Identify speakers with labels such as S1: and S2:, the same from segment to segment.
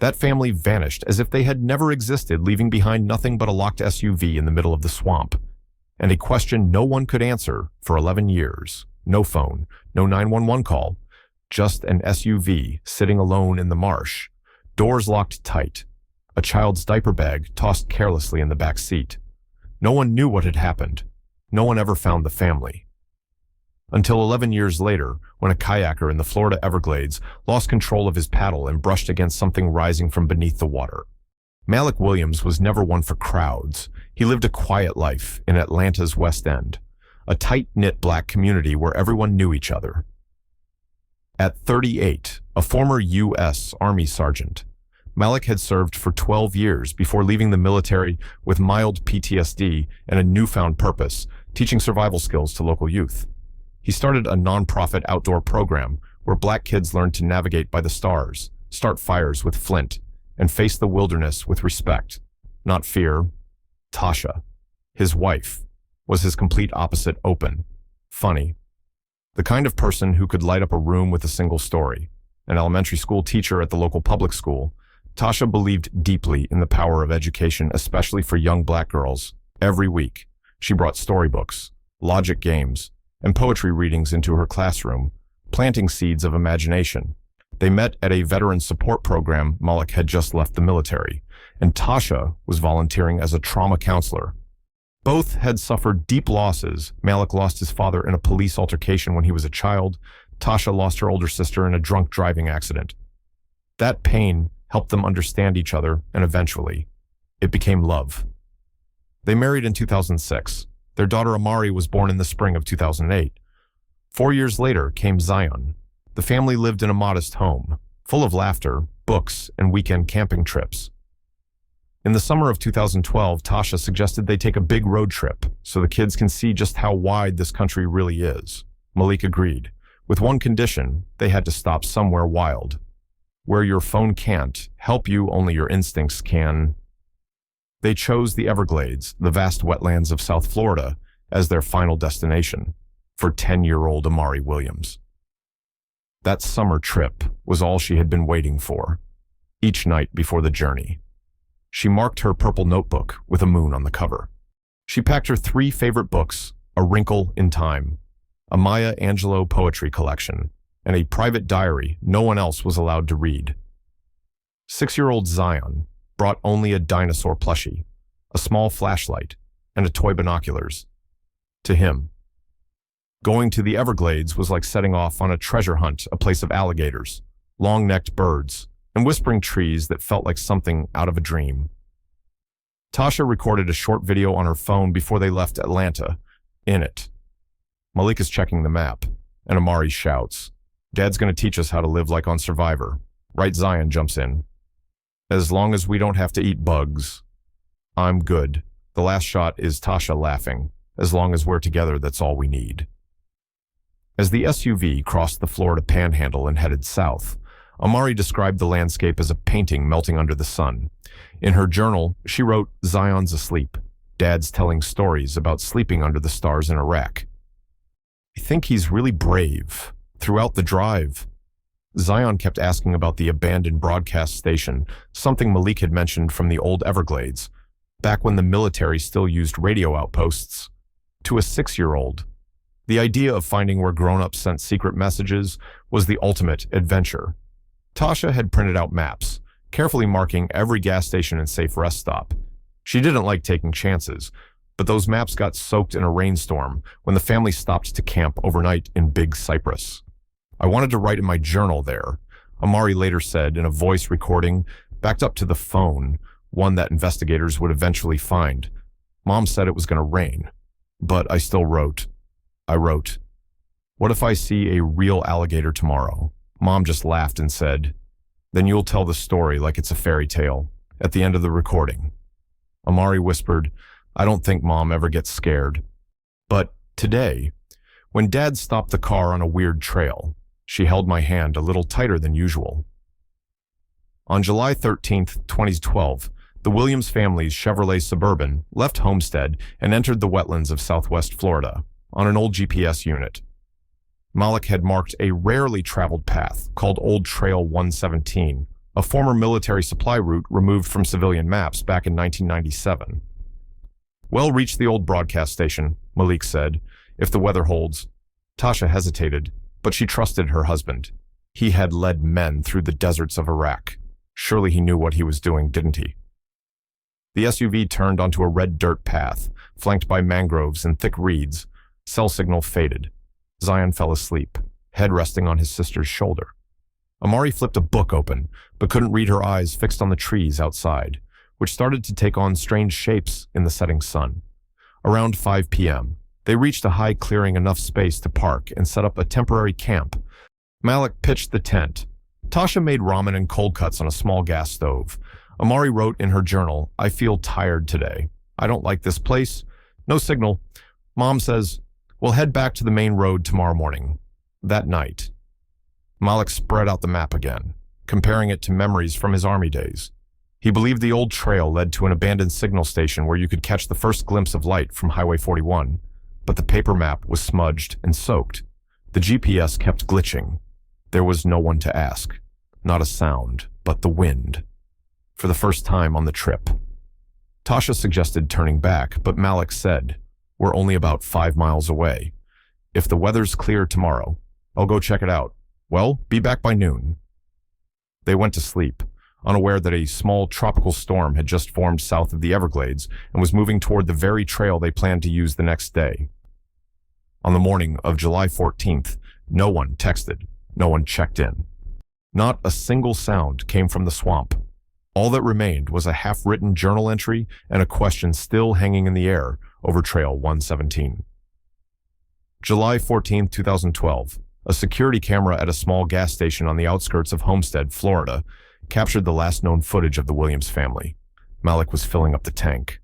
S1: That family vanished as if they had never existed, leaving behind nothing but a locked SUV in the middle of the swamp. And a question no one could answer for 11 years. No phone, no 911 call, just an SUV sitting alone in the marsh, doors locked tight, a child's diaper bag tossed carelessly in the back seat. No one knew what had happened. No one ever found the family. Until 11 years later, when a kayaker in the Florida Everglades lost control of his paddle and brushed against something rising from beneath the water. Malik Williams was never one for crowds. He lived a quiet life in Atlanta's West End, a tight-knit black community where everyone knew each other. At 38, a former U.S. Army sergeant, Malik had served for 12 years before leaving the military with mild PTSD and a newfound purpose, teaching survival skills to local youth. He started a nonprofit outdoor program where black kids learned to navigate by the stars, start fires with flint, and face the wilderness with respect, not fear. Tasha, his wife, was his complete opposite: open, funny, the kind of person who could light up a room with a single story. An elementary school teacher at the local public school, Tasha believed deeply in the power of education, especially for young black girls. Every week, she brought storybooks, logic games, and poetry readings into her classroom, planting seeds of imagination. They met at a veteran support program. Malik had just left the military, and Tasha was volunteering as a trauma counselor. Both had suffered deep losses. Malik lost his father in a police altercation when he was a child. Tasha lost her older sister in a drunk driving accident. That pain helped them understand each other, and eventually, it became love. They married in 2006. Their daughter Amari was born in the spring of 2008. 4 years later came Zion. The family lived in a modest home, full of laughter, books, and weekend camping trips. In the summer of 2012, Tasha suggested they take a big road trip so the kids can see just how wide this country really is. Malik agreed, with one condition: they had to stop somewhere wild. Where your phone can't help you, only your instincts can. They chose the Everglades, the vast wetlands of South Florida, as their final destination for 10-year-old Amari Williams. That summer trip was all she had been waiting for. Each night before the journey, she marked her purple notebook with a moon on the cover. She packed her 3 favorite books: A Wrinkle in Time, a Maya Angelou poetry collection, and a private diary no one else was allowed to read. 6-year-old Zion brought only a dinosaur plushie, a small flashlight, and a toy binoculars. To him, going to the Everglades was like setting off on a treasure hunt, a place of alligators, long-necked birds, and whispering trees that felt like something out of a dream. Tasha recorded a short video on her phone before they left Atlanta. In it, Malik is checking the map, and Amari shouts, "Dad's gonna teach us how to live like on Survivor." Right? Zion jumps in. "As long as we don't have to eat bugs, I'm good." The last shot is Tasha laughing. "As long as we're together, that's all we need." As the SUV crossed the Florida panhandle and headed south, Amari described the landscape as a painting melting under the sun. In her journal, she wrote, "Zion's asleep. Dad's telling stories about sleeping under the stars in Iraq. I think he's really brave." Throughout the drive, Zion kept asking about the abandoned broadcast station, something Malik had mentioned from the old Everglades, back when the military still used radio outposts. To a 6-year-old, the idea of finding where grown-ups sent secret messages was the ultimate adventure. Tasha had printed out maps, carefully marking every gas station and safe rest stop. She didn't like taking chances, but those maps got soaked in a rainstorm when the family stopped to camp overnight in Big Cypress. "I wanted to write in my journal there," Amari later said in a voice recording backed up to the phone, one that investigators would eventually find. "Mom said it was going to rain, but I still wrote. I wrote, what if I see a real alligator tomorrow?" Mom just laughed and said, "Then you'll tell the story like it's a fairy tale." At the end of the recording, Amari whispered, "I don't think Mom ever gets scared." But today, when Dad stopped the car on a weird trail, she held my hand a little tighter than usual. On July 13th, 2012, the Williams family's Chevrolet Suburban left Homestead and entered the wetlands of Southwest Florida on an old GPS unit. Malik had marked a rarely traveled path called Old Trail 117, a former military supply route removed from civilian maps back in 1997. "Well, reach the old broadcast station," Malik said, "if the weather holds." Tasha hesitated, but she trusted her husband. He had led men through the deserts of Iraq. Surely he knew what he was doing, didn't he? The SUV turned onto a red dirt path, flanked by mangroves and thick reeds. Cell signal faded. Zion fell asleep, head resting on his sister's shoulder. Amari flipped a book open, but couldn't read her eyes fixed on the trees outside, which started to take on strange shapes in the setting sun. Around 5 p.m., they reached a high clearing enough space to park and set up a temporary camp. Malik pitched the tent. Tasha made ramen and cold cuts on a small gas stove. Amari wrote in her journal, "I feel tired today. I don't like this place. No signal. Mom says, we'll head back to the main road tomorrow morning." That night, Malik spread out the map again, comparing it to memories from his army days. He believed the old trail led to an abandoned signal station where you could catch the first glimpse of light from Highway 41, but the paper map was smudged and soaked. The GPS kept glitching. There was no one to ask. Not a sound, but the wind. For the first time on the trip. Tasha suggested turning back, but Malik said, "We're only about 5 miles away. If the weather's clear tomorrow, I'll go check it out. Well, be back by noon." They went to sleep, unaware that a small tropical storm had just formed south of the Everglades and was moving toward the very trail they planned to use the next day. On the morning of July 14th, no one texted, no one checked in. Not a single sound came from the swamp. All that remained was a half-written journal entry and a question still hanging in the air over Trail 117. July 14, 2012, a security camera at a small gas station on the outskirts of Homestead, Florida, captured the last known footage of the Williams family. Malik was filling up the tank.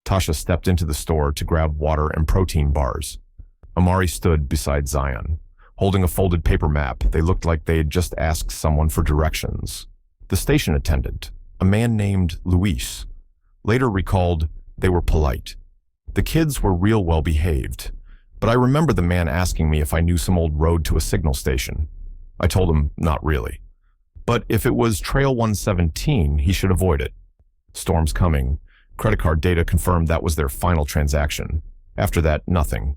S1: Tasha stepped into the store to grab water and protein bars. Amari stood beside Zion. Holding a folded paper map, they looked like they had just asked someone for directions. The station attendant, a man named Luis, later recalled they were polite. The kids were real well behaved, but I remember the man asking me if I knew some old road to a signal station. I told him not really. But if it was Trail 117, he should avoid it. Storms coming. Credit card data confirmed that was their final transaction. After that, nothing.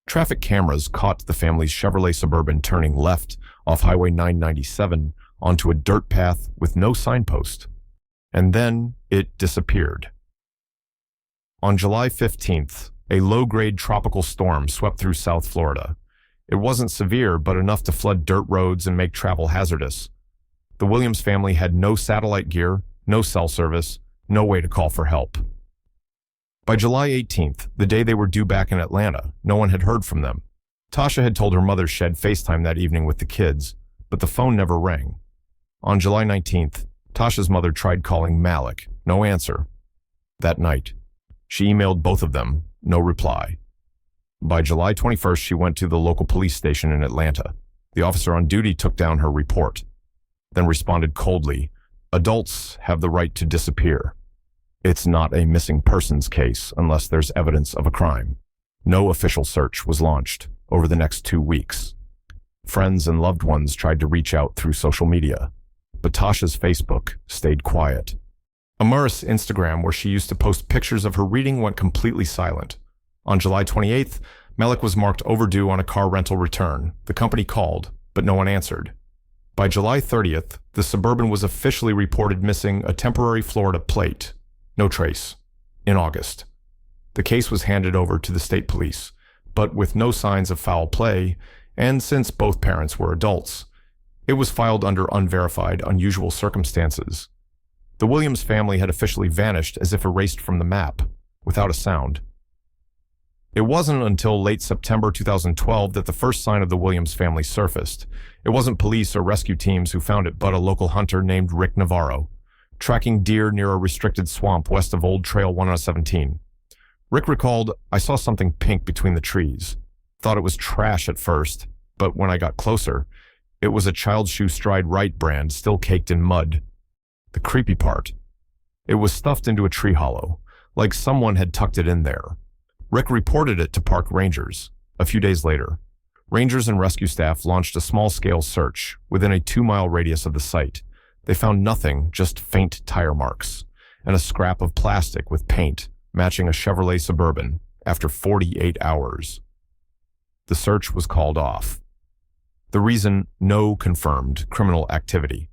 S1: Traffic cameras caught the family's Chevrolet Suburban turning left off Highway 997 onto a dirt path with no signpost. And then it disappeared. On July 15th, a low-grade tropical storm swept through South Florida. It wasn't severe, but enough to flood dirt roads and make travel hazardous. The Williams family had no satellite gear, no cell service, no way to call for help. By July 18th, the day they were due back in Atlanta, no one had heard from them. Tasha had told her mother she'd FaceTime that evening with the kids, but the phone never rang. On July 19th, Tasha's mother tried calling Malik, no answer. That night, she emailed both of them, no reply. By July 21st, she went to the local police station in Atlanta. The officer on duty took down her report, then responded coldly, "Adults have the right to disappear. It's not a missing persons case unless there's evidence of a crime." No official search was launched over the next 2 weeks. Friends and loved ones tried to reach out through social media, but Tasha's Facebook stayed quiet. Amara's Instagram, where she used to post pictures of her reading, went completely silent. On July 28th, Malik was marked overdue on a car rental return. The company called, but no one answered. By July 30th, the Suburban was officially reported missing a temporary Florida plate. No trace. In August, the case was handed over to the state police, but with no signs of foul play, and since both parents were adults, it was filed under unverified, unusual circumstances. The Williams family had officially vanished as if erased from the map, without a sound. It wasn't until late September 2012 that the first sign of the Williams family surfaced. It wasn't police or rescue teams who found it, but a local hunter named Rick Navarro, tracking deer near a restricted swamp west of Old Trail 117. Rick recalled, "I saw something pink between the trees. Thought it was trash at first, but when I got closer, it was a Child Shoe Stride Right brand still caked in mud. The creepy part, it was stuffed into a tree hollow, like someone had tucked it in there." Rick reported it to park rangers. A few days later, rangers and rescue staff launched a small-scale search within a 2-mile radius of the site. They found nothing, just faint tire marks, and a scrap of plastic with paint matching a Chevrolet Suburban after 48 hours. The search was called off. The reason, no confirmed criminal activity,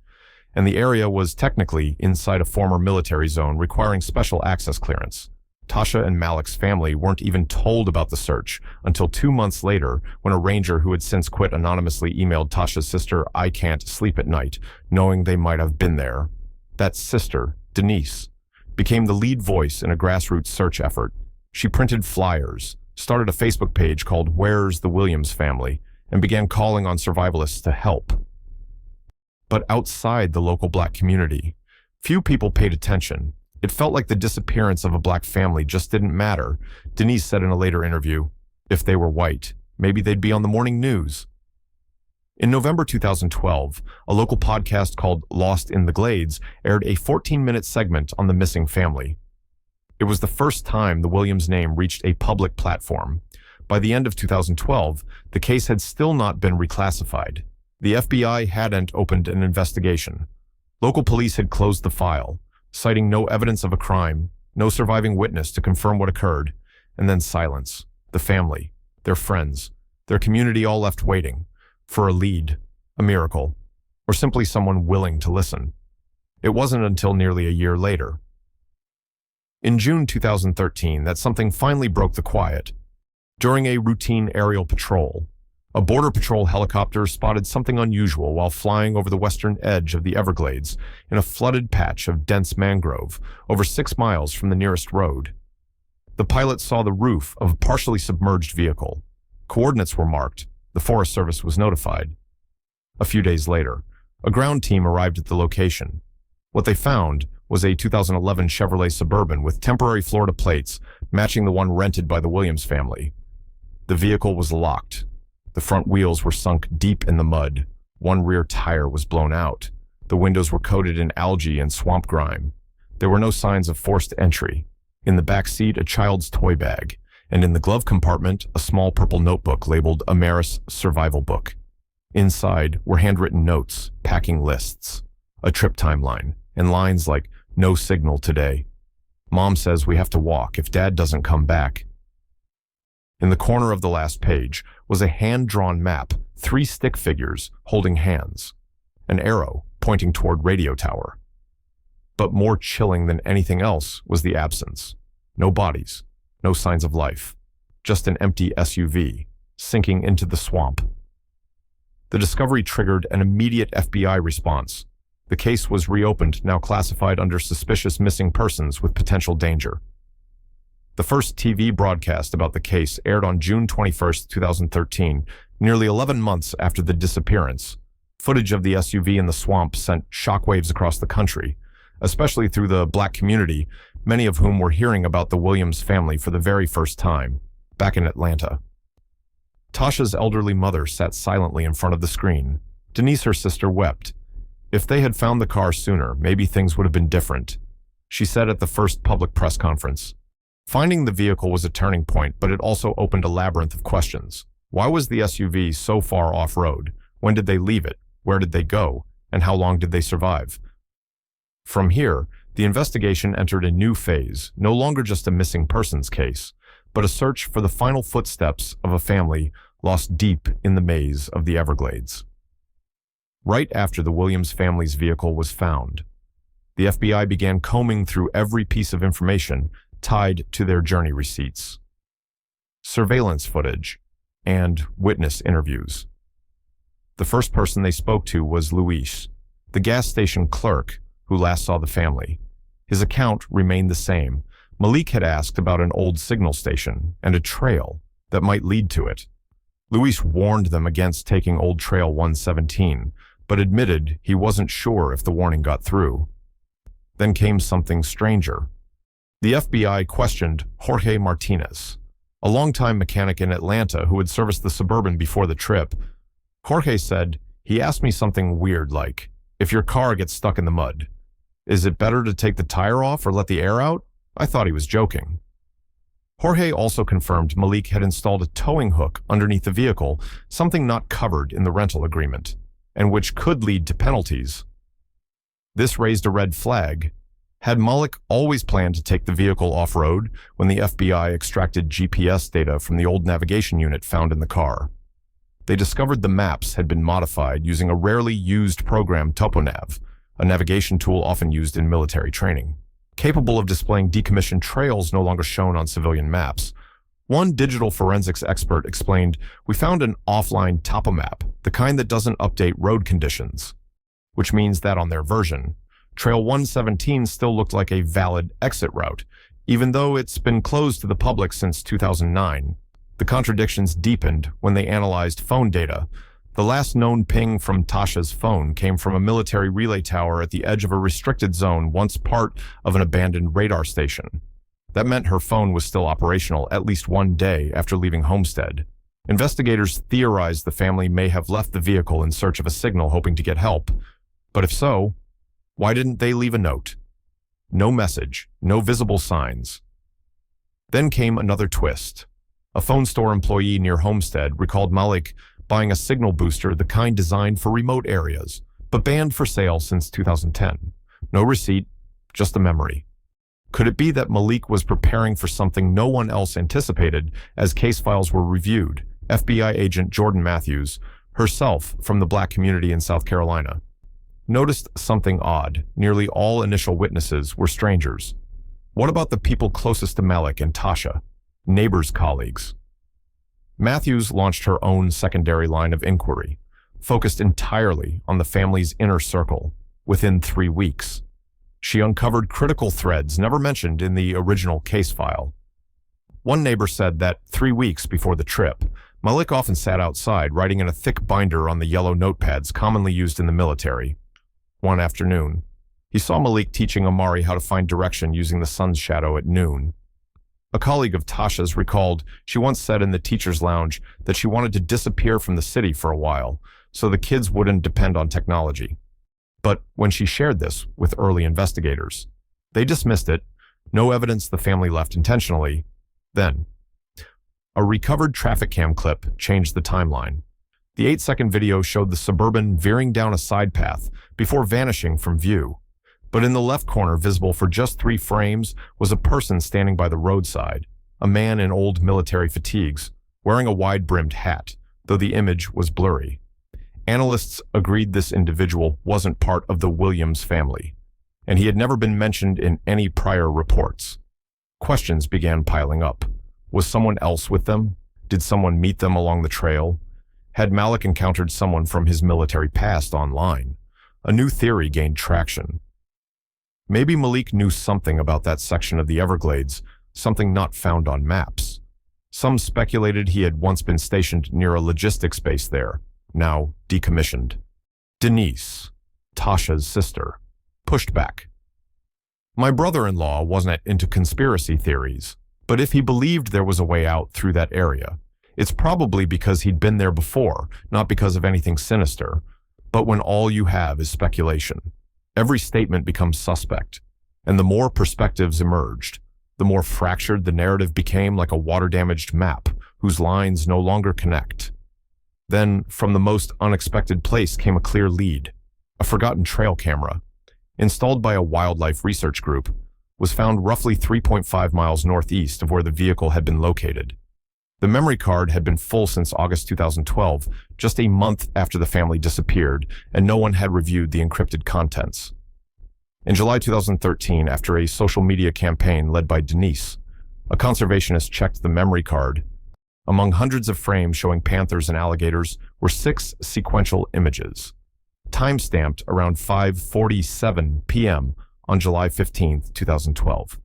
S1: and the area was technically inside a former military zone requiring special access clearance. Tasha and Malik's family weren't even told about the search until 2 months later when a ranger who had since quit anonymously emailed Tasha's sister, "I can't sleep at night," knowing they might have been there. That sister, Denise, became the lead voice in a grassroots search effort. She printed flyers, started a Facebook page called Where's the Williams Family, and began calling on survivalists to help. But outside the local Black community, few people paid attention. It felt like the disappearance of a Black family just didn't matter. Denise said in a later interview, if they were white, maybe they'd be on the morning news. In November 2012, a local podcast called Lost in the Glades aired a 14-minute segment on the missing family. It was the first time the Williams name reached a public platform. By the end of 2012, the case had still not been reclassified. The FBI hadn't opened an investigation. Local police had closed the file, citing no evidence of a crime, no surviving witness to confirm what occurred, and then silence. The family, their friends, their community all left waiting for a lead, a miracle, or simply someone willing to listen. It wasn't until nearly a year later, in June 2013, that something finally broke the quiet. During a routine aerial patrol, a Border Patrol helicopter spotted something unusual while flying over the western edge of the Everglades in a flooded patch of dense mangrove over 6 miles from the nearest road. The pilot saw the roof of a partially submerged vehicle. Coordinates were marked. The Forest Service was notified. A few days later, a ground team arrived at the location. What they found was a 2011 Chevrolet Suburban with temporary Florida plates matching the one rented by the Williams family. The vehicle was locked. The front wheels were sunk deep in the mud. One rear tire was blown out. The windows were coated in algae and swamp grime. There were no signs of forced entry. In the back seat, a child's toy bag, and in the glove compartment, a small purple notebook labeled Ameris Survival Book. Inside were handwritten notes, packing lists, a trip timeline, and lines like, "No signal today. Mom says we have to walk if Dad doesn't come back." In the corner of the last page was a hand-drawn map, 3 stick figures holding hands, an arrow pointing toward radio tower. But more chilling than anything else was the absence. No bodies, no signs of life, just an empty SUV sinking into the swamp. The discovery triggered an immediate FBI response. The case was reopened, now classified under suspicious missing persons with potential danger. The first TV broadcast about the case aired on June 21, 2013, nearly 11 months after the disappearance. Footage of the SUV in the swamp sent shockwaves across the country, especially through the Black community, many of whom were hearing about the Williams family for the very first time, back in Atlanta. Tasha's elderly mother sat silently in front of the screen. Denise, her sister, wept. If they had found the car sooner, maybe things would have been different, she said at the first public press conference. Finding the vehicle was a turning point, but it also opened a labyrinth of questions. Why was the SUV so far off-road? When did they leave it? Where did they go? And how long did they survive? From here, the investigation entered a new phase, no longer just a missing persons case, but a search for the final footsteps of a family lost deep in the maze of the Everglades. Right after the Williams family's vehicle was found, the FBI began combing through every piece of information tied to their journey receipts, surveillance footage, and witness interviews. The first person they spoke to was Luis, the gas station clerk who last saw the family. His account remained the same. Malik had asked about an old signal station and a trail that might lead to it. Luis warned them against taking Old Trail 117, but admitted he wasn't sure if the warning got through. Then came something stranger. The FBI questioned Jorge Martinez, a longtime mechanic in Atlanta who had serviced the Suburban before the trip. Jorge said, "He asked me something weird like, if your car gets stuck in the mud, is it better to take the tire off or let the air out?" I thought he was joking. Jorge also confirmed Malik had installed a towing hook underneath the vehicle, something not covered in the rental agreement, and which could lead to penalties. This raised a red flag. Had Malik always planned to take the vehicle off-road when the FBI extracted GPS data from the old navigation unit found in the car? They discovered the maps had been modified using a rarely used program, TopoNav, a navigation tool often used in military training. Capable of displaying decommissioned trails no longer shown on civilian maps, one digital forensics expert explained, "We found an offline topomap, the kind that doesn't update road conditions," which means that on their version, Trail 117 still looked like a valid exit route, even though it's been closed to the public since 2009. The contradictions deepened when they analyzed phone data. The last known ping from Tasha's phone came from a military relay tower at the edge of a restricted zone, once part of an abandoned radar station. That meant her phone was still operational at least one day after leaving Homestead. Investigators theorized the family may have left the vehicle in search of a signal, hoping to get help. But if so, why didn't they leave a note? No message, no visible signs. Then came another twist. A phone store employee near Homestead recalled Malik buying a signal booster, the kind designed for remote areas, but banned for sale since 2010. No receipt, just a memory. Could it be that Malik was preparing for something no one else anticipated as case files were reviewed? FBI agent Jordan Matthews, herself from the Black community in South Carolina, noticed something odd. Nearly all initial witnesses were strangers. What about the people closest to Malik and Tasha? Neighbors, colleagues. Matthews launched her own secondary line of inquiry, focused entirely on the family's inner circle. Within 3 weeks, she uncovered critical threads never mentioned in the original case file. One neighbor said that 3 weeks before the trip, Malik often sat outside, writing in a thick binder on the yellow notepads commonly used in the military. One afternoon, he saw Malik teaching Amari how to find direction using the sun's shadow at noon. A colleague of Tasha's recalled she once said in the teacher's lounge that she wanted to disappear from the city for a while so the kids wouldn't depend on technology. But when she shared this with early investigators, they dismissed it. No evidence the family left intentionally. Then, a recovered traffic cam clip changed the timeline. The 8-second video showed the Suburban veering down a side path before vanishing from view. But in the left corner, visible for just 3 frames, was a person standing by the roadside, a man in old military fatigues, wearing a wide-brimmed hat, though the image was blurry. Analysts agreed this individual wasn't part of the Williams family, and he had never been mentioned in any prior reports. Questions began piling up. Was someone else with them? Did someone meet them along the trail? Had Malik encountered someone from his military past online? A new theory gained traction. Maybe Malik knew something about that section of the Everglades, something not found on maps. Some speculated he had once been stationed near a logistics base there, now decommissioned. Denise, Tasha's sister, pushed back. My brother-in-law wasn't into conspiracy theories, but if he believed there was a way out through that area, it's probably because he'd been there before, not because of anything sinister. But when all you have is speculation, every statement becomes suspect, and the more perspectives emerged, the more fractured the narrative became, like a water-damaged map whose lines no longer connect. Then, from the most unexpected place came a clear lead. A forgotten trail camera, installed by a wildlife research group, was found roughly 3.5 miles northeast of where the vehicle had been located. The memory card had been full since August 2012, just a month after the family disappeared, and no one had reviewed the encrypted contents. In July 2013, after a social media campaign led by Denise, a conservationist checked the memory card. Among hundreds of frames showing panthers and alligators were 6 sequential images, time-stamped around 5:47 p.m. on July 15, 2012.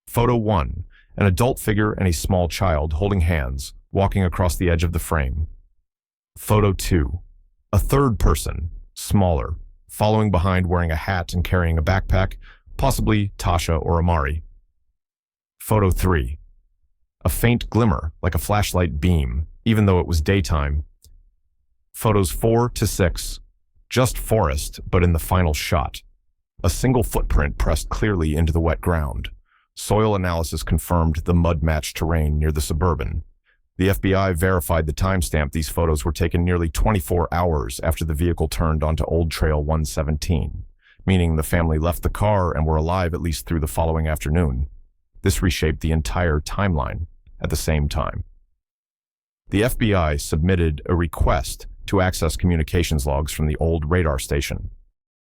S1: Photo 1. An adult figure and a small child holding hands, walking across the edge of the frame. Photo 2. A third person, smaller, following behind wearing a hat and carrying a backpack, possibly Tasha or Amari. Photo 3. A faint glimmer, like a flashlight beam, even though it was daytime. Photos 4 to 6. Just forest, but in the final shot. A single footprint pressed clearly into the wet ground. Soil analysis confirmed the mud-matched terrain near the Suburban. The FBI verified the timestamp. These photos were taken nearly 24 hours after the vehicle turned onto Old Trail 117. meaning the family left the car and were alive at least through the following afternoon. This reshaped the entire timeline at the same time. The FBI submitted a request to access communications logs from the old radar station.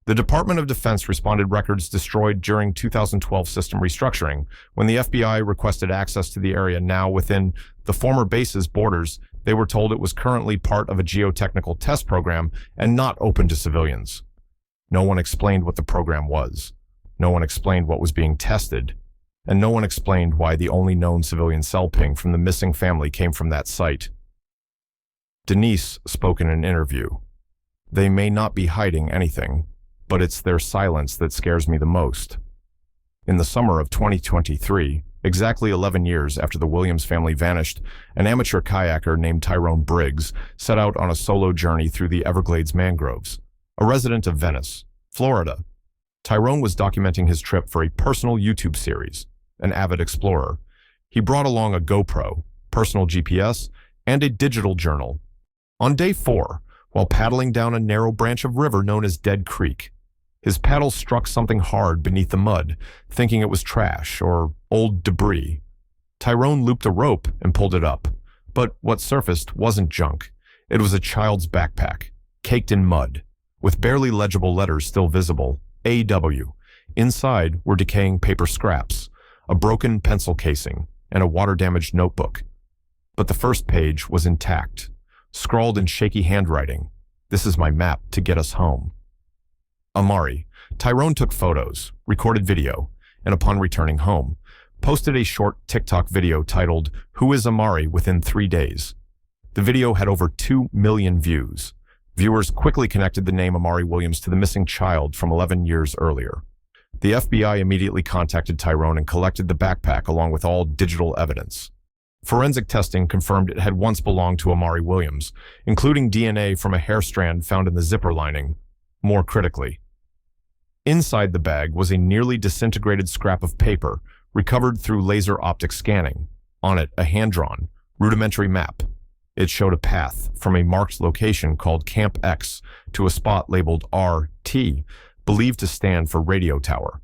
S1: The Department of Defense responded records destroyed during 2012 system restructuring. When the FBI requested access to the area now within the former base's borders, they were told it was currently part of a geotechnical test program and not open to civilians. No one explained what the program was. No one explained what was being tested. And no one explained why the only known civilian cell ping from the missing family came from that site. Denise spoke in an interview. They may not be hiding anything, but it's their silence that scares me the most. In the summer of 2023, exactly 11 years after the Williams family vanished, an amateur kayaker named Tyrone Briggs set out on a solo journey through the Everglades mangroves. A resident of Venice, Florida, Tyrone was documenting his trip for a personal YouTube series. An avid explorer, he brought along a GoPro, personal GPS, and a digital journal. On day 4, while paddling down a narrow branch of river known as Dead Creek, his paddle struck something hard beneath the mud, thinking it was trash or old debris. Tyrone looped a rope and pulled it up, but what surfaced wasn't junk. It was a child's backpack, caked in mud, with barely legible letters still visible, AW. Inside were decaying paper scraps, a broken pencil casing, and a water-damaged notebook. But the first page was intact, scrawled in shaky handwriting. "This is my map to get us home." Amari. Tyrone took photos, recorded video, and upon returning home, posted a short TikTok video titled, "Who is Amari?" within 3 days. The video had over 2 million views. Viewers quickly connected the name Amari Williams to the missing child from 11 years earlier. The FBI immediately contacted Tyrone and collected the backpack along with all digital evidence. Forensic testing confirmed it had once belonged to Amari Williams, including DNA from a hair strand found in the zipper lining. More critically, inside the bag was a nearly disintegrated scrap of paper recovered through laser optic scanning. On it, a hand-drawn, rudimentary map. It showed a path from a marked location called Camp X to a spot labeled RT, believed to stand for radio tower.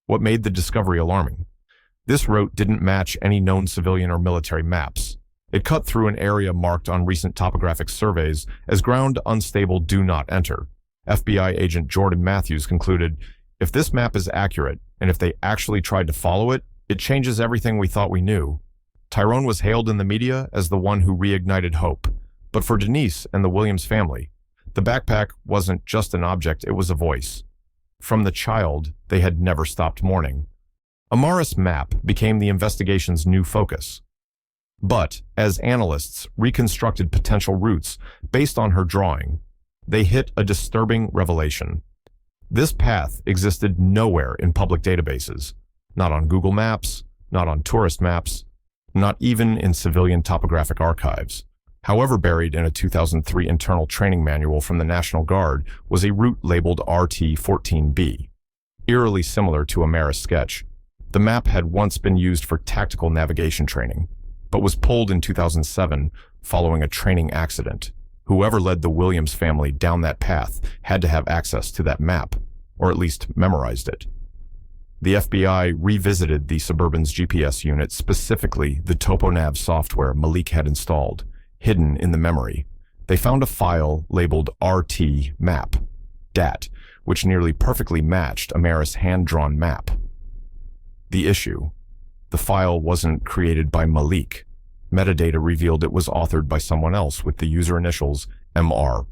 S1: What made the discovery alarming? This route didn't match any known civilian or military maps. It cut through an area marked on recent topographic surveys as ground unstable do not enter. FBI agent Jordan Matthews concluded, if this map is accurate, and if they actually tried to follow it, it changes everything we thought we knew. Tyrone was hailed in the media as the one who reignited hope. But for Denise and the Williams family, the backpack wasn't just an object, it was a voice. From the child, they had never stopped mourning. Amari's map became the investigation's new focus. But as analysts reconstructed potential routes based on her drawing, they hit a disturbing revelation. This path existed nowhere in public databases, not on Google Maps, not on tourist maps, not even in civilian topographic archives. However, buried in a 2003 internal training manual from the National Guard was a route labeled RT-14B, eerily similar to Amari's sketch. The map had once been used for tactical navigation training, but was pulled in 2007 following a training accident. Whoever led the Williams family down that path had to have access to that map, or at least memorized it. The FBI revisited the Suburban's GPS unit, specifically the TopoNav software Malik had installed, hidden in the memory. They found a file labeled RT map, DAT, which nearly perfectly matched Amari's hand-drawn map. The issue: the file wasn't created by Malik. Metadata revealed it was authored by someone else with the user initials MR.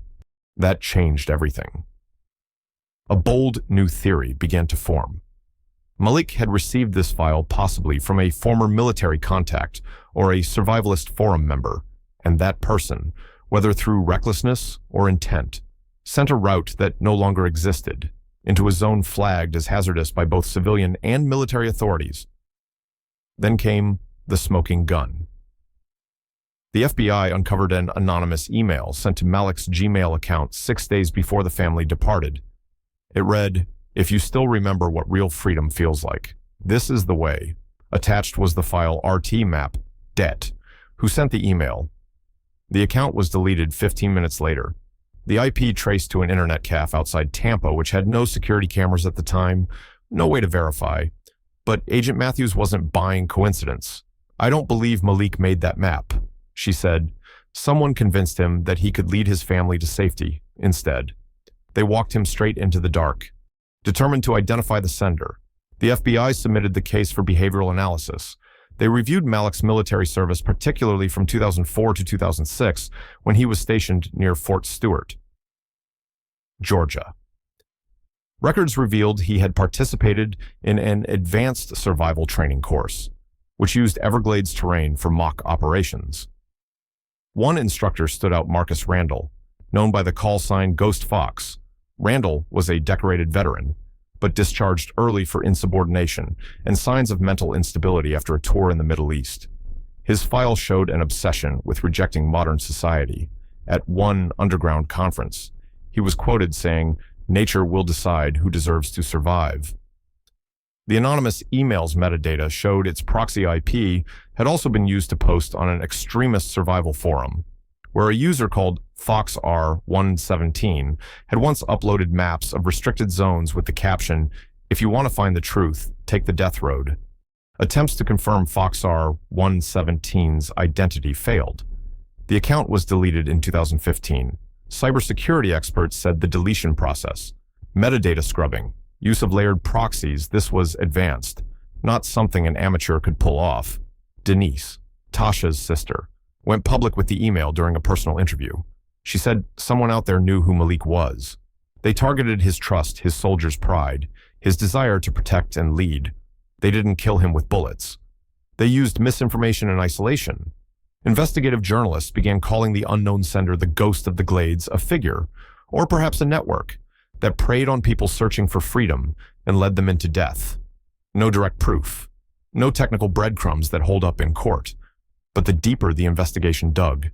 S1: That changed everything. A bold new theory began to form. Malik had received this file possibly from a former military contact or a survivalist forum member, and that person, whether through recklessness or intent, sent a route that no longer existed into a zone flagged as hazardous by both civilian and military authorities. Then came the smoking gun. The FBI uncovered an anonymous email sent to Malik's Gmail account 6 days before the family departed. It read, "If you still remember what real freedom feels like, this is the way." Attached was the file RT map, Det. Who sent the email? The account was deleted 15 minutes later. The IP traced to an internet cafe outside Tampa, which had no security cameras at the time, no way to verify. But Agent Matthews wasn't buying coincidence. "I don't believe Malik made that map," she said. Someone convinced him that he could lead his family to safety instead. They walked him straight into the dark. Determined to identify the sender, the FBI submitted the case for behavioral analysis. They reviewed Malik's military service, particularly from 2004 to 2006, when he was stationed near Fort Stewart, Georgia. Records revealed he had participated in an advanced survival training course, which used Everglades terrain for mock operations. One instructor stood out: Marcus Randall, known by the call sign Ghost Fox. Randall was a decorated veteran, but discharged early for insubordination and signs of mental instability after a tour in the Middle East. His file showed an obsession with rejecting modern society. At one underground conference, he was quoted saying, "Nature will decide who deserves to survive." The anonymous email's metadata showed its proxy IP had also been used to post on an extremist survival forum, where a user called FoxR117 had once uploaded maps of restricted zones with the caption, "If you want to find the truth, take the death road." Attempts to confirm FoxR117's identity failed. The account was deleted in 2015. Cybersecurity experts said the deletion process, metadata scrubbing, use of layered proxies, this was advanced, not something an amateur could pull off. Denise, Tasha's sister, went public with the email during a personal interview. She said someone out there knew who Malik was. They targeted his trust, his soldier's pride, his desire to protect and lead. They didn't kill him with bullets. They used misinformation and isolation. Investigative journalists began calling the unknown sender the ghost of the Glades, a figure, or perhaps a network, that preyed on people searching for freedom and led them into death. No direct proof, no technical breadcrumbs that hold up in court. But the deeper the investigation dug,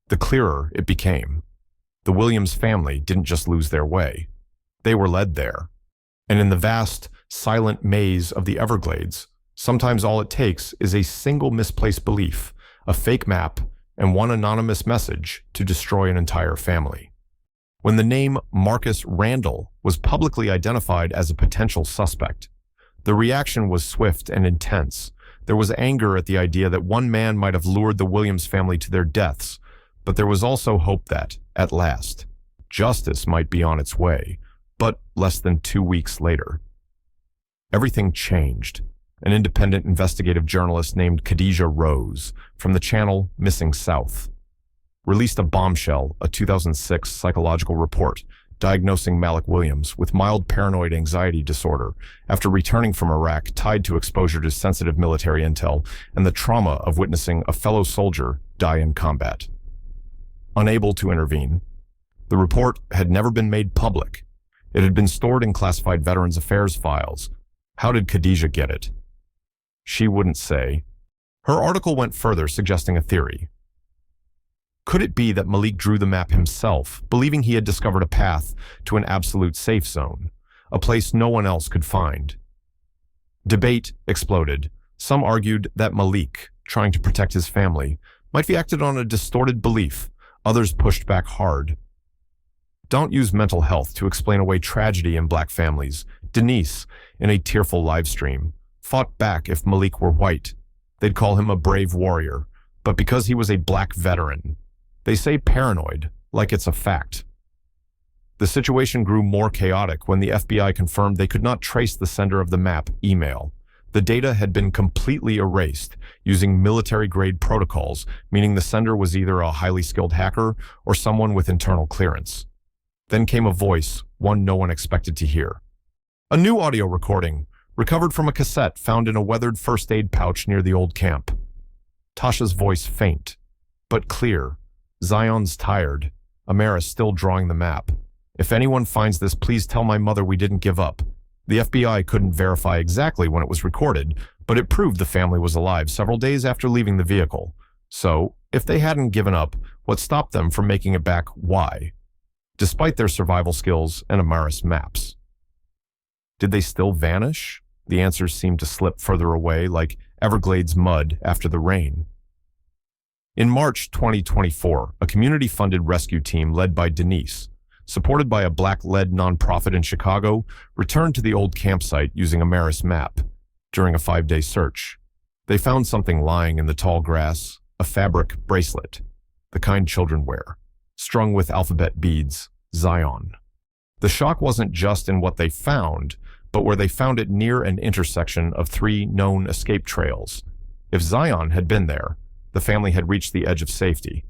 S1: the clearer it became. The Williams family didn't just lose their way. They were led there. And in the vast, silent maze of the Everglades, sometimes all it takes is a single misplaced belief, a fake map, and one anonymous message to destroy an entire family. When the name Marcus Randall was publicly identified as a potential suspect, the reaction was swift and intense. There was anger at the idea that one man might have lured the Williams family to their deaths, but there was also hope that, at last, justice might be on its way. But less than 2 weeks later, everything changed. An independent investigative journalist named Khadijah Rose from the channel Missing South released a bombshell, a 2006 psychological report diagnosing Malik Williams with mild paranoid anxiety disorder after returning from Iraq, tied to exposure to sensitive military intel and the trauma of witnessing a fellow soldier die in combat. Unable to intervene, the report had never been made public. It had been stored in classified Veterans Affairs files. How did Khadijah get it? She wouldn't say. Her article went further, suggesting a theory. Could it be that Malik drew the map himself, believing he had discovered a path to an absolute safe zone, a place no one else could find? Debate exploded. Some argued that Malik, trying to protect his family, might be acted on a distorted belief. Others pushed back hard. Don't use mental health to explain away tragedy in black families. Denise, in a tearful live stream, fought back. If Malik were white, they'd call him a brave warrior. But because he was a black veteran, they say paranoid, like it's a fact. The situation grew more chaotic when the FBI confirmed they could not trace the sender of the map email. The data had been completely erased using military-grade protocols, meaning the sender was either a highly skilled hacker or someone with internal clearance. Then came a voice, one no one expected to hear. A new audio recording, recovered from a cassette found in a weathered first aid pouch near the old camp. Tasha's voice faint, but clear. Zion's tired. Amara's still drawing the map. If anyone finds this, please tell my mother we didn't give up. The FBI couldn't verify exactly when it was recorded, but it proved the family was alive several days after leaving the vehicle. So, if they hadn't given up, what stopped them from making it back? Why? Despite their survival skills and Amara's maps. Did they still vanish? The answers seemed to slip further away, like Everglades mud after the rain. In March 2024, a community-funded rescue team led by Denise supported by a black-led nonprofit in Chicago, returned to the old campsite using a Maris map. During a 5-day search, they found something lying in the tall grass, a fabric bracelet, the kind children wear, strung with alphabet beads, Zion. The shock wasn't just in what they found, but where they found it near an intersection of 3 known escape trails. If Zion had been there, the family had reached the edge of safety.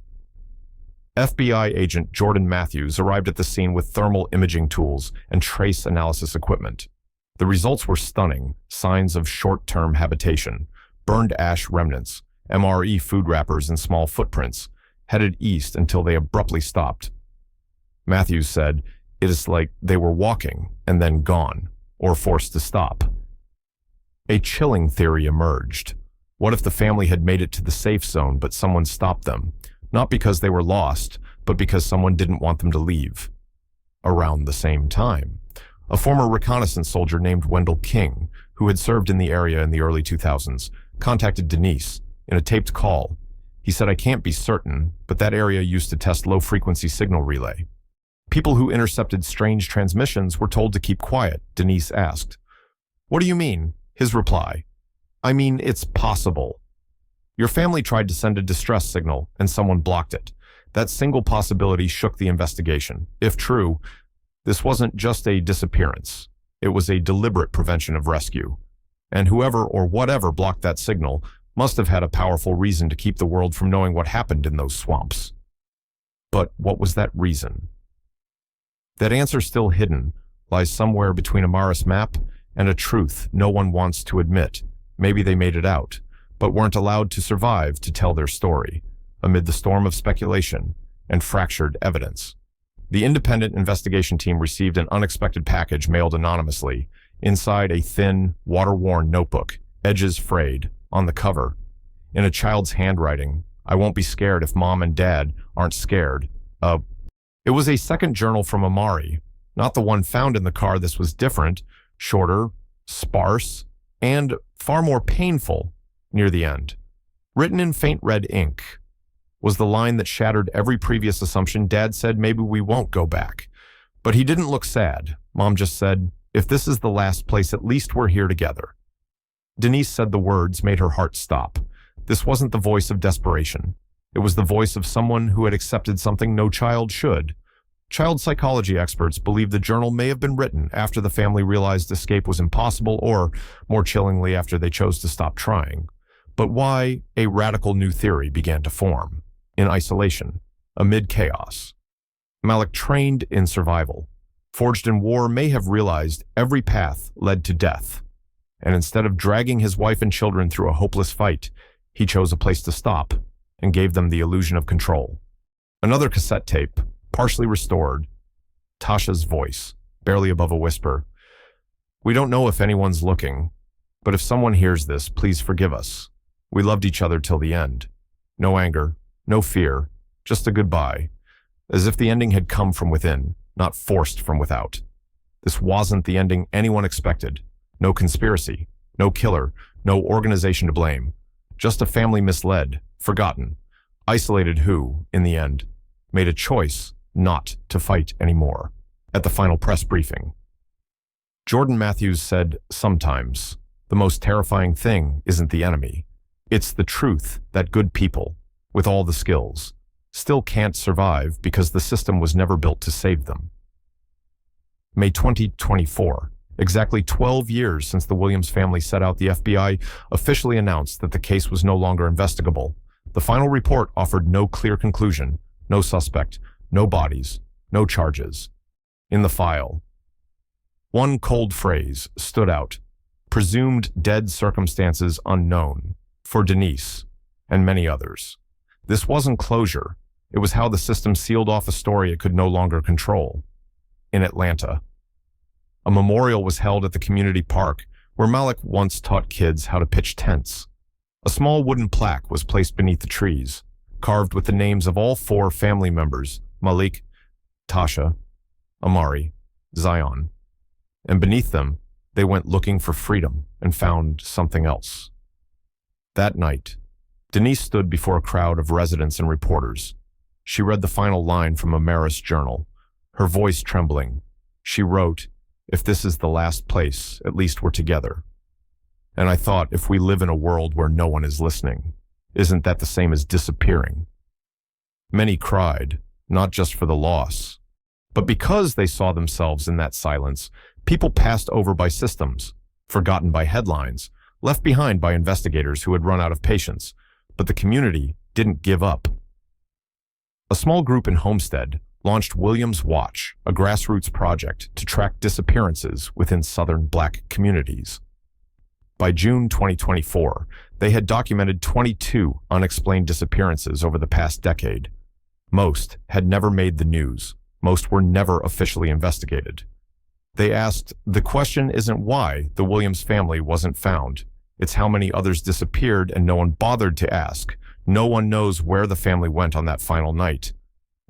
S1: FBI agent Jordan Matthews arrived at the scene with thermal imaging tools and trace analysis equipment. The results were stunning: signs of short-term habitation, burned ash remnants, MRE food wrappers, and small footprints, headed east until they abruptly stopped. Matthews said, "It is like they were walking and then gone, or forced to stop." A chilling theory emerged. What if the family had made it to the safe zone, but someone stopped them? Not because they were lost, but because someone didn't want them to leave. Around the same time, a former reconnaissance soldier named Wendell King, who had served in the area in the early 2000s, contacted Denise in a taped call. He said, "I can't be certain, but that area used to test low-frequency signal relay. People who intercepted strange transmissions were told to keep quiet," Denise asked. "What do you mean?" His reply, "I mean, it's possible. Your family tried to send a distress signal, and someone blocked it. That single possibility shook the investigation. If true, this wasn't just a disappearance. It was a deliberate prevention of rescue. And whoever or whatever blocked that signal must have had a powerful reason to keep the world from knowing what happened in those swamps." But what was that reason? That answer, still hidden, lies somewhere between a Maris map and a truth no one wants to admit. Maybe they made it out, but weren't allowed to survive to tell their story, amid the storm of speculation and fractured evidence. The independent investigation team received an unexpected package mailed anonymously. Inside, a thin, water-worn notebook, edges frayed. On the cover, in a child's handwriting, "I won't be scared if Mom and Dad aren't scared." It was a second journal from Amari, not the one found in the car. This was different, shorter, sparse, and far more painful near the end. Written in faint red ink was the line that shattered every previous assumption. "Dad said maybe we won't go back." But he didn't look sad. Mom just said, "If this is the last place, at least we're here together." Denise said the words made her heart stop. This wasn't the voice of desperation. It was the voice of someone who had accepted something no child should. Child psychology experts believe the journal may have been written after the family realized escape was impossible, or, more chillingly, after they chose to stop trying. But why? A radical new theory began to form. In isolation, amid chaos. Malik, trained in survival, forged in war, may have realized every path led to death. And instead of dragging his wife and children through a hopeless fight, he chose a place to stop and gave them the illusion of control. Another cassette tape, partially restored. Tasha's voice, barely above a whisper. "We don't know if anyone's looking, but if someone hears this, please forgive us. We loved each other till the end. No anger, no fear, just a goodbye. As if the ending had come from within, not forced from without. This wasn't the ending anyone expected. No conspiracy, no killer, no organization to blame. Just a family misled, forgotten, isolated who, in the end, made a choice not to fight anymore." At the final press briefing, Jordan Matthews said, "Sometimes the most terrifying thing isn't the enemy. It's the truth that good people, with all the skills, still can't survive because the system was never built to save them." May 2024. Exactly 12 years since the Williams family set out, the FBI officially announced that the case was no longer investigable. The final report offered no clear conclusion, no suspect, no bodies, no charges. In the file, one cold phrase stood out: "Presumed dead, circumstances unknown," for Denise and many others. This wasn't closure. It was how the system sealed off a story it could no longer control. In Atlanta, a memorial was held at the community park where Malik once taught kids how to pitch tents. A small wooden plaque was placed beneath the trees, carved with the names of all 4 family members: Malik, Tasha, Amari, Zion. And beneath them, they went looking for freedom and found something else. That night, Denise stood before a crowd of residents and reporters. She read the final line from a Maris journal. her voice trembling. She wrote, "If this is the last place, at least we're together." And I thought, if we live in a world where no one is listening, isn't that the same as disappearing? Many cried, not just for the loss, but because they saw themselves in that silence. People passed over by systems, forgotten by headlines, left behind by investigators who had run out of patience, but the community didn't give up. A small group in Homestead launched Williams Watch, a grassroots project to track disappearances within Southern Black communities. By June 2024, they had documented 22 unexplained disappearances over the past decade. Most had never made the news. Most were never officially investigated. They asked, the question isn't why the Williams family wasn't found. It's how many others disappeared and no one bothered to ask. No one knows where the family went on that final night.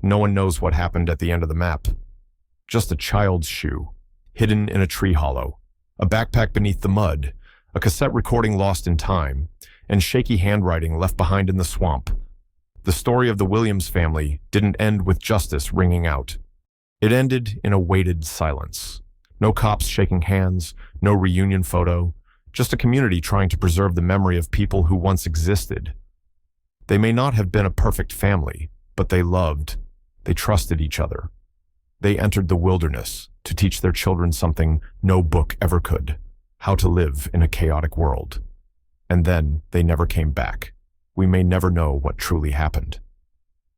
S1: No one knows what happened at the end of the map. Just a child's shoe, hidden in a tree hollow, a backpack beneath the mud, a cassette recording lost in time, and shaky handwriting left behind in the swamp. The story of the Williams family didn't end with justice ringing out. It ended in a weighted silence. No cops shaking hands, no reunion photo, just a community trying to preserve the memory of people who once existed. They may not have been a perfect family, but they loved. They trusted each other. They entered the wilderness to teach their children something no book ever could: how to live in a chaotic world. And then they never came back. We may never know what truly happened.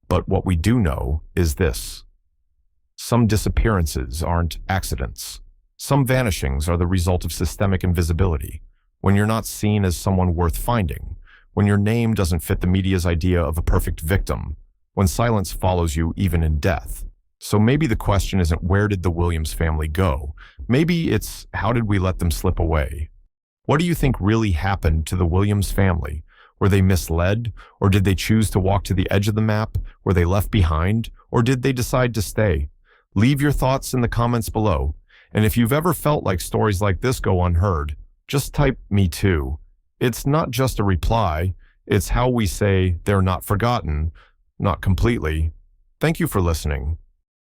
S1: But what we do know is this: some disappearances aren't accidents. Some vanishings are the result of systemic invisibility. When you're not seen as someone worth finding, when your name doesn't fit the media's idea of a perfect victim, when silence follows you even in death. So maybe the question isn't where did the Williams family go? Maybe it's how did we let them slip away? What do you think really happened to the Williams family? Were they misled? Or did they choose to walk to the edge of the map? Were they left behind? Or did they decide to stay? Leave your thoughts in the comments below. And if you've ever felt like stories like this go unheard, just type "me too." It's not just a reply, it's how we say they're not forgotten, not completely. Thank you for listening.